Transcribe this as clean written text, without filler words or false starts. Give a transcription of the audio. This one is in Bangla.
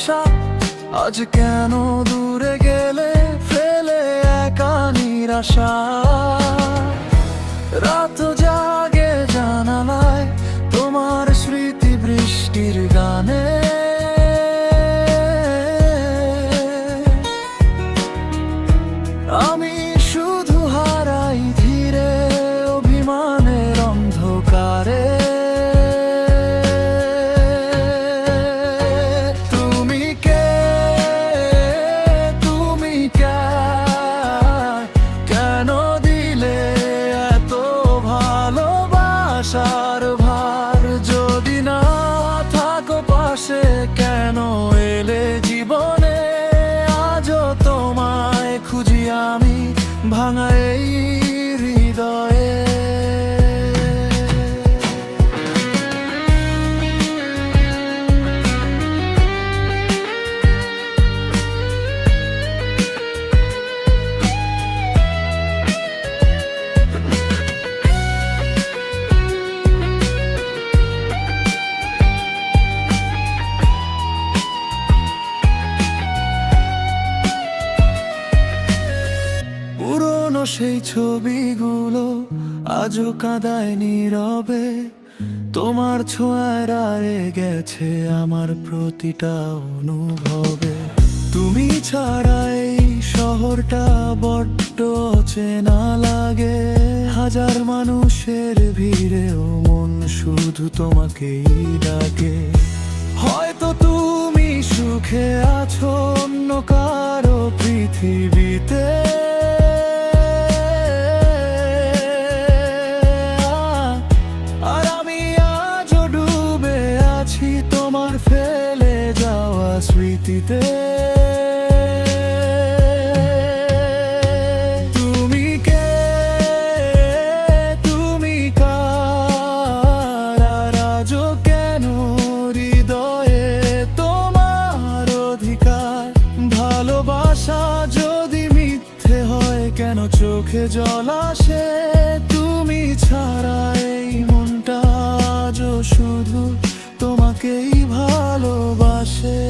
ভাষা। আজ কেন দূরে গেলে ফেলে একা নিরাশা। রাত জাগে জানালায় তোমার স্মৃতি বৃষ্টির গানে। আমি শুধু হারাই ধীরে অভিমানের অন্ধকারে। তুমি কে, তুমি কেন দিলে এত ভালোবাসার ভার? যদি না থাকো পাশে কেন এলে জীবনে? আজও তোমায় খুঁজি আমি ভাঙা এই হৃদয়ে। পুরনো সেই ছবিগুলো আজও কাঁদায় নীরবে। তোমার ছোঁয়ায় রায়ে গেছে আমার প্রতিটা অনুভবে। তুমি ছাড়া এই শহরটা বড্ড অচেনা লাগে। হাজার মানুষের ভিড়েও মন শুধু তোমাকেই ডাকে। হয়তো তুমি সুখে আছো অন্য কারো পৃথিবীতে। আর আমি আজও ডুবে আছি তোমার ফেলে যাওয়া স্মৃতিতে। তুমি কে, তুমি কার? আর আজও কেন হৃদয়ে তোমার অধিকার? ভালোবাসা যদি মিথ্যে হয় কেন চোখে জল আসে? তুমি ছাড়া এই মনটা আজও শুধু তোমাকেই ভালোবাসে।